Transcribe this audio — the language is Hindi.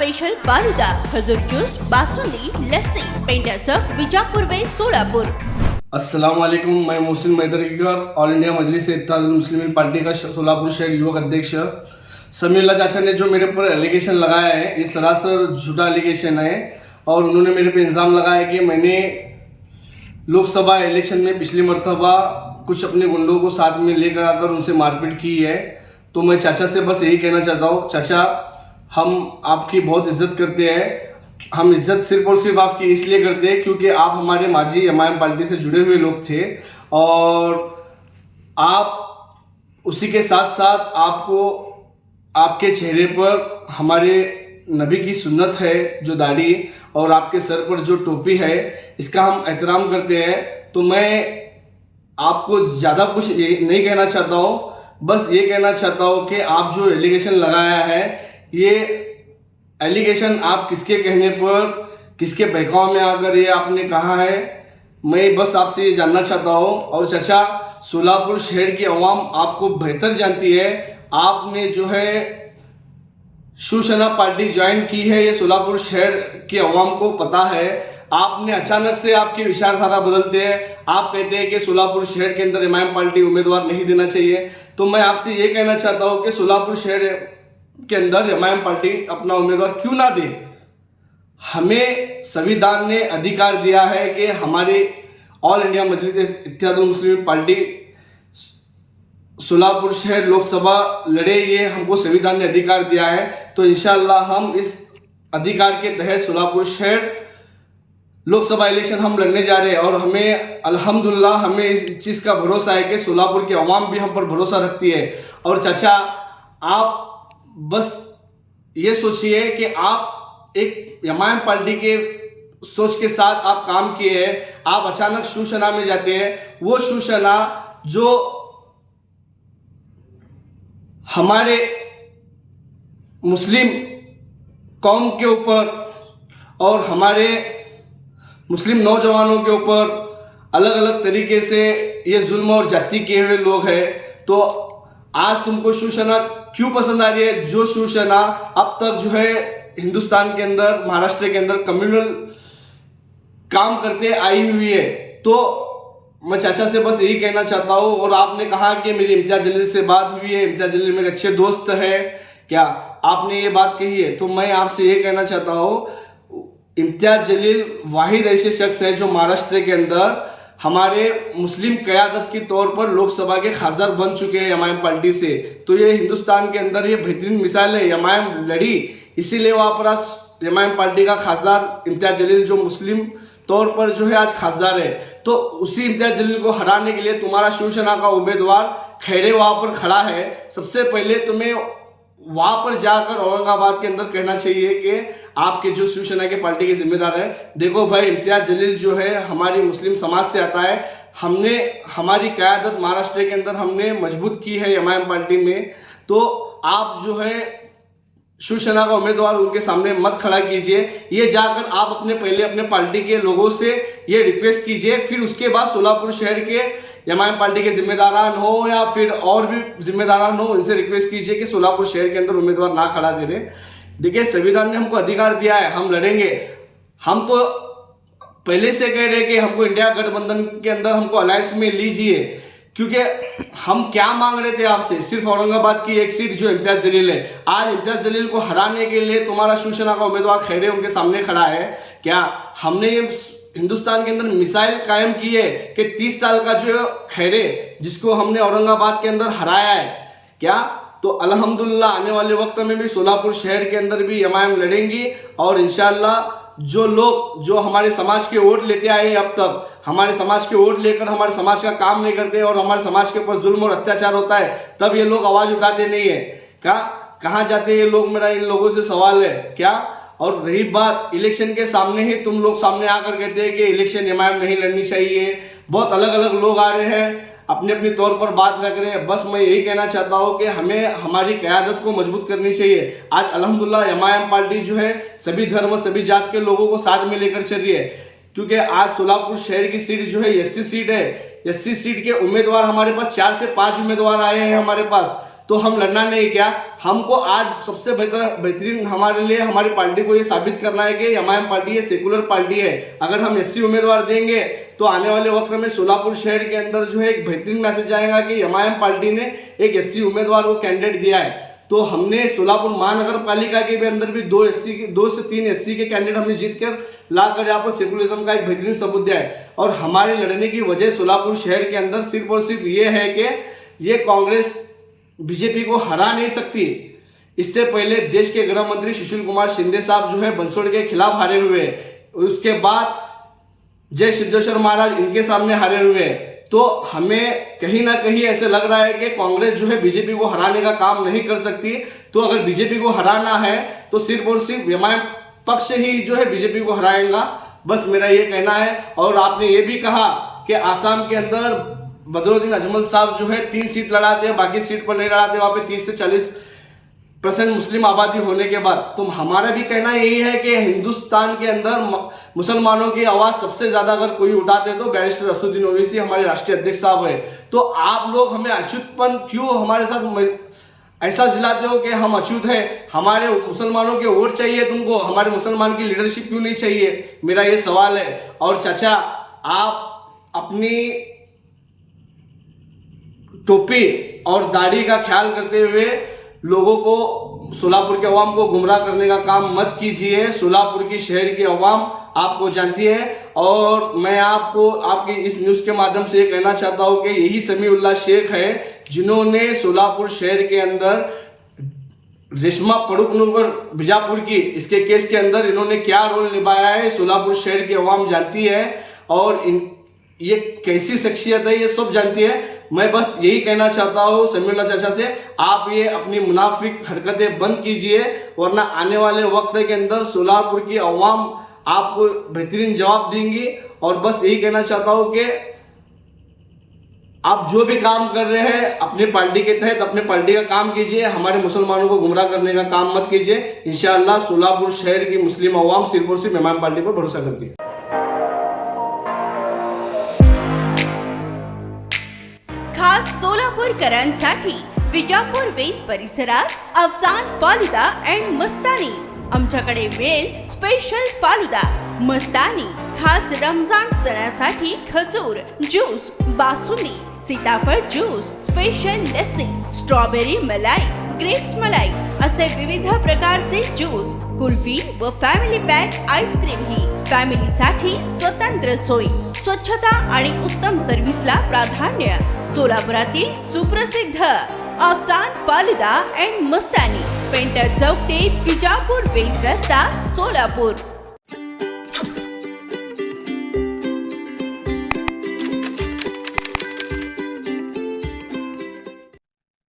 स्पेशल फालुदा, खजूर ज्यूस, बासुंदी, लस्सी, पेंडा चौक, विजापूर वे सोलापुर। अस्सलाम वालेकुम, मैं मोहसिन मैदरकीकर ऑल इंडिया मजलिस इत्तेहादुल मुस्लिमीन पार्टी का सोलापुर शहर युवक अध्यक्ष। समीउल्लाह चाचा ने जो मेरे पर एलिगेशन लगाया है ये सरासर झूठा एलिगेशन है और उन्होंने मेरे पे इल्ज़ाम लगाया कि मैंने लोकसभा इलेक्शन में पिछली मरतबा कुछ अपने गुंडों को साथ में लेकर आकर उनसे मारपीट की है। तो मैं चाचा से बस यही कहना चाहता हूँ, चाचा हम आपकी बहुत इज्जत करते हैं। हम इज्जत सिर्फ और सिर्फ आपकी इसलिए करते हैं क्योंकि आप हमारे माजी एमआईएम पार्टी से जुड़े हुए लोग थे और आप उसी के साथ साथ आपको आपके चेहरे पर हमारे नबी की सुन्नत है जो दाढ़ी और आपके सर पर जो टोपी है इसका हम एहतराम करते हैं। तो मैं आपको ज़्यादा कुछ नहीं कहना चाहता हूँ, बस ये कहना चाहता हूँ कि आप जो एलिगेशन लगाया है ये एलिगेशन आप किसके कहने पर किसके बहकाव में आकर ये आपने कहा है, मैं बस आपसे ये जानना चाहता हूँ। और चाचा सोलापुर शहर की आवाम आपको बेहतर जानती है। आपने जो है शिवसेना पार्टी ज्वाइन की है, ये सोलापुर शहर की आवाम को पता है। आपने अचानक से आपकी विचारधारा बदलते हैं, आप कहते हैं कि सोलापुर शहर के अंदर एमआईएम पार्टी उम्मीदवार नहीं देना चाहिए। तो मैं आपसे ये कहना चाहता हूँ कि सोलापुर शहर के अंदर एमआईएम पार्टी अपना उम्मीदवार क्यों ना दे। हमें संविधान ने अधिकार दिया है कि हमारी ऑल इंडिया मजलिस इत्तेहादुल मुस्लिमीन पार्टी सोलापुर शहर लोकसभा लड़े, ये हमको संविधान ने अधिकार दिया है। तो इंशाअल्लाह हम इस अधिकार के तहत सोलापुर शहर लोकसभा इलेक्शन हम लड़ने जा रहे हैं और हमें अल्हम्दुलिल्लाह हमें इस चीज़ का भरोसा है कि सोलापुर की आवाम भी हम पर भरोसा रखती है। और चाचा आप बस ये सोचिए कि आप एक एमआईएम पार्टी के सोच के साथ आप काम किए हैं, आप अचानक शिवसेना में जाते हैं। वो शिवसेना जो हमारे मुस्लिम कौम के ऊपर और हमारे मुस्लिम नौजवानों के ऊपर अलग अलग तरीके से ये जुल्म और जाति किए हुए लोग हैं। तो आज तुमको शिवसेना क्यों पसंद आ रही है, जो शिवसेना अब तक जो है हिंदुस्तान के अंदर महाराष्ट्र के अंदर कम्युनल काम करते आई हुई है। तो मैं चाचा से बस यही कहना चाहता हूँ। और आपने कहा कि मेरी इम्तियाज जलील से बात हुई है, इम्तियाज जलील मेरे अच्छे दोस्त है, क्या आपने ये बात कही है? तो मैं आपसे ये कहना चाहता हूँ, इम्तियाज जलील वाहिद ऐसे शख्स है जो महाराष्ट्र के अंदर हमारे मुस्लिम क़यादत के तौर पर लोकसभा के खासदार बन चुके हैं एमआईएम पार्टी से। तो ये हिंदुस्तान के अंदर ये बेहतरीन मिसाल है। एमआईएम लड़ी इसीलिए वहाँ पर आज एमआईएम पार्टी का खासदार इम्तियाज जलील जो मुस्लिम तौर पर जो है आज खासदार है। तो उसी इम्तियाज जलील को हराने के लिए तुम्हारा शिवसेना का उम्मीदवार खैरे वहाँ पर खड़ा है। सबसे पहले तुम्हें वहाँ पर जाकर औरंगाबाद के अंदर कहना चाहिए कि आपके जो शिवसेना के पार्टी के जिम्मेदार है, देखो भाई इम्तियाज जलील जो है हमारी मुस्लिम समाज से आता है, हमने हमारी क़यादत महाराष्ट्र के अंदर हमने मजबूत की है एमआईएम पार्टी में। तो आप जो है शिवसेना का उम्मीदवार उनके सामने मत खड़ा कीजिए, ये जाकर आप पहले अपने पार्टी के लोगों से ये रिक्वेस्ट कीजिए, फिर उसके बाद सोलापुर शहर के एमआईएम पार्टी के जिम्मेदारान हो या फिर और भी जिम्मेदारान हो, उनसे रिक्वेस्ट कीजिए कि सोलापुर शहर के अंदर उम्मीदवार ना खड़ा करें। देखिए संविधान ने हमको अधिकार दिया है, हम लड़ेंगे। हम तो पहले से कह रहे हैं कि हमको इंडिया गठबंधन के अंदर हमको अलायंस में लीजिए, क्योंकि हम क्या मांग रहे थे आपसे, सिर्फ औरंगाबाद की एक सीट जो इम्तियाज जलील है। आज इम्तियाज जलील को हराने के लिए तुम्हारा शिवसेना का उम्मीदवार खैरे उनके सामने खड़ा है। क्या हमने हिंदुस्तान के अंदर मिसाइल कायम की है कि 30 साल का जो खैरे जिसको हमने औरंगाबाद के अंदर हराया है, क्या तो अल्हम्दुलिल्लाह आने वाले वक्त में भी सोलापुर शहर के अंदर भी एमआईएम लड़ेंगी। और इंशाअल्लाह जो लोग जो हमारे समाज के वोट लेते आए अब तक, हमारे समाज के वोट लेकर हमारे समाज का काम नहीं करते और हमारे समाज के ऊपर जुल्म और अत्याचार होता है, तब ये लोग आवाज़ उठाते नहीं है। क्या कहाँ जाते ये लोग, मेरा इन लोगों से सवाल है। क्या और रही बात इलेक्शन के सामने ही तुम लोग सामने आकर कहते हैं कि इलेक्शन एमआईएम नहीं लड़नी चाहिए। बहुत अलग अलग लोग आ रहे हैं, अपने अपने तौर पर बात रख रहे हैं। बस मैं यही कहना चाहता हूँ कि हमें हमारी क़यादत को मजबूत करनी चाहिए। आज अल्हम्दुलिल्लाह एमआईएम पार्टी जो है सभी धर्म सभी जात के लोगों को साथ में लेकर चल रही है, क्योंकि आज सोलापुर शहर की सीट जो है एससी सीट है। एससी सीट के उम्मीदवार हमारे पास 4 से 5 उम्मीदवार आए हैं हमारे पास, तो हम लड़ना नहीं क्या, हमको आज सबसे बेहतरीन हमारे लिए हमारी पार्टी को ये साबित करना है कि एमआईएम पार्टी ये सेकुलर पार्टी है। अगर हम एससी उम्मीदवार देंगे तो आने वाले वक्त में सोलापुर शहर के अंदर जो है एक बेहतरीन मैसेज आएगा कि एमआईएम पार्टी ने एक एससी उम्मीदवार को कैंडिडेट दिया है। तो हमने सोलापुर महानगर पालिका के भी अंदर भी 2 से 3 एससी के कैंडिडेट हमने जीत कर लाकर यहाँ पर सेकुलरिज्म का एक बेहतरीन सबूत दिया है। और हमारे लड़ने की वजह सोलापुर शहर के अंदर सिर्फ और सिर्फ ये है कि ये कांग्रेस बीजेपी को हरा नहीं सकती। इससे पहले देश के गृह मंत्री सुशील कुमार शिंदे साहब जो है बंसोड़ के खिलाफ हारे हुए हैं, उसके बाद जय सिद्धेश्वर महाराज इनके सामने हारे हुए हैं। तो हमें कहीं ना कहीं ऐसे लग रहा है कि कांग्रेस जो है बीजेपी को हराने का काम नहीं कर सकती। तो अगर बीजेपी को हराना है तो सिर्फ और सिर्फ एमआईएम पक्ष ही जो है बीजेपी को हराएगा, बस मेरा ये कहना है। और आपने ये भी कहा कि आसाम के अंदर बदरुद्दीन अजमल साहब जो है 3 सीट लड़ाते हैं, बाकी सीट पर नहीं लड़ाते, वहाँ पे 30 से 40% मुस्लिम आबादी होने के बाद। तो हमारा भी कहना यही है कि हिंदुस्तान के अंदर मुसलमानों की आवाज़ सबसे ज़्यादा अगर कोई उठाते तो बैरिस्टर असदुद्दीन ओवैसी हमारे राष्ट्रीय अध्यक्ष साहब है। तो आप लोग हमें अछूतपन क्यों हमारे साथ ऐसा दिलाते हो कि हम अछूत हैं, हमारे मुसलमानों के वोट चाहिए तुमको, हमारे मुसलमान की लीडरशिप क्यों नहीं चाहिए, मेरा ये सवाल है। और चाचा, आप अपनी टोपी और दाढ़ी का ख्याल करते हुए लोगों को, सोलापुर के अवाम को गुमराह करने का काम मत कीजिए। सोलापुर की शहर की अवाम आपको जानती है। और मैं आपको आपकी इस न्यूज़ के माध्यम से ये कहना चाहता हूँ कि यही समीउल्लाह शेख है जिन्होंने सोलापुर शहर के अंदर रेशमा पड़ुकनुवर बीजापुर की इसके केस के अंदर इन्होंने क्या रोल निभाया है, सोलापुर शहर की अवाम जानती है। और ये कैसी शख्सियत है ये सब जानती है। मैं बस यही कहना चाहता हूँ समीउल्लाह चाचा से, आप ये अपनी मुनाफिक हरकतें बंद कीजिए, वरना आने वाले वक्त के अंदर सोलापुर की अवाम आपको बेहतरीन जवाब देंगी। और बस यही कहना चाहता हूँ कि आप जो भी काम कर रहे हैं अपनी पार्टी के तहत अपने पार्टी का काम कीजिए, हमारे मुसलमानों को गुमराह करने का काम मत कीजिए। इंशाअल्लाह सोलापुर शहर की मुस्लिम अवाम सिर्फ और सिर्फ एमआईएम पार्टी पर भरोसा करती है। खास सोलापूरकरांसाठी विजापूर वेस परिसरात अफसान फालुदा अँड मस्तानी। आमच्याकडे वेल स्पेशल फालुदा मस्तानी, खास रमजान सणासाठी खजूर ज्यूस, बासुंदी, सीताफळ ज्यूस, स्पेशल लस्सी, स्ट्रॉबेरी मलाई, ग्रेप्स मलाई असे विविध प्रकारचे ज्यूस, कुल्फी व फॅमिली पॅक आईस्क्रीम ही फॅमिलीसाठी स्वतंत्र सोय, स्वच्छता आणि उत्तम सर्व्हिसला प्राधान्य। सोलापुरातील सुप्रसिद्ध Afsan falooda and Mastani, painter चौक ते विजापूर वेस रस्ता, सोलापूर।